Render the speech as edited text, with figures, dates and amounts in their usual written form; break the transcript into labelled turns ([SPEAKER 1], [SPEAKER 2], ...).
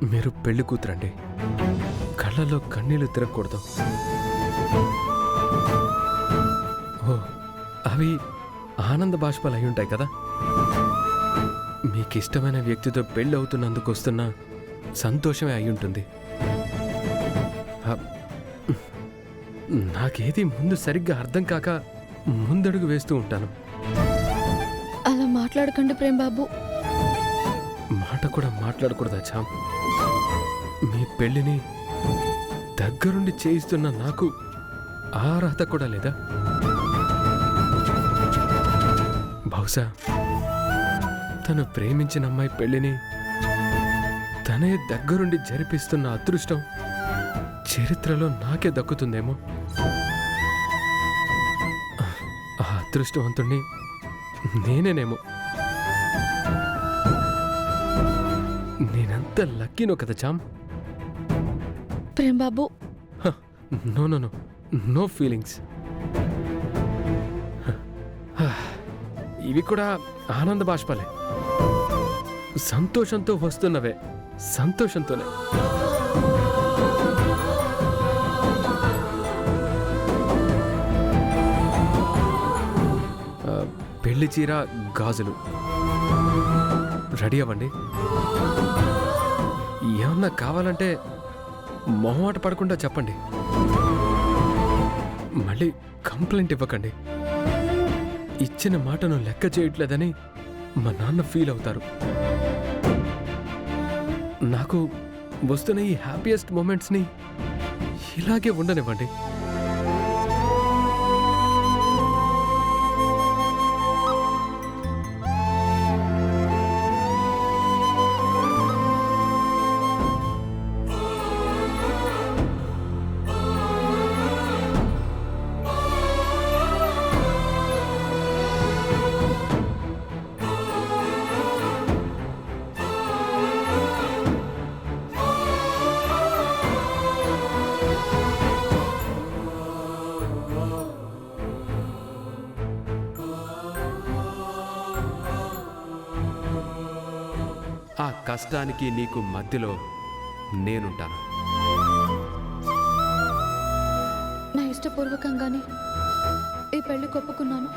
[SPEAKER 1] మీరు పెళ్లి కూతురండి. కళ్ళలో కన్నీళ్లు తిరగకూడదు. ఓ, అవి ఆనంద బాష్పాలు అయి ఉంటాయి కదా. మీకిష్టమైన వ్యక్తితో పెళ్ళి అవుతున్నందుకు వస్తున్న సంతోషమే అయి ఉంటుంది. నాకేది ముందు సరిగ్గా అర్థం కాక ముందడుగు వేస్తూ ఉంటాను.
[SPEAKER 2] అలా మాట్లాడకండి ప్రేమ్ బాబు.
[SPEAKER 1] మాట కూడా మాట్లాడకూడదా చామ్? మీ పెళ్లిని దగ్గరుండి చేయిస్తున్న నాకు ఆ అర్హత కూడా లేదా? బహుశా తను ప్రేమించిన అమ్మాయి పెళ్లిని తనే దగ్గరుండి జరిపిస్తున్న అదృష్టం చరిత్రలో నాకే దక్కుతుందేమో. ఆ అదృష్టవంతుణ్ణి నేనేనేమో. నేనంత లక్కీనో కదా చామ్.
[SPEAKER 2] Prem Babu,
[SPEAKER 1] no no no no feelings. ఇవి కూడా ఆనంద బాష్పాలే, సంతోషంతో వస్తున్నవే, సంతోషంతోనే. పెళ్లి చీర, గాజులు రెడీ అవ్వండి. ఏమన్నా కావాలంటే మొహమాట పడకుండా చెప్పండి. మళ్ళీ కంప్లైంట్ ఇవ్వకండి. ఇచ్చిన మాటను లెక్క చేయట్లేదని మా నాన్న ఫీల్ అవుతారు. నాకు వస్తున్న ఈ హ్యాపీయెస్ట్ మూమెంట్స్ని ఇలాగే ఉండనివ్వండి.
[SPEAKER 3] ఆ కష్టానికి నీకు మధ్యలో నేనుంటాను.
[SPEAKER 2] నా ఇష్టపూర్వకంగానే ఈ పెళ్లి ఒప్పుకున్నాను.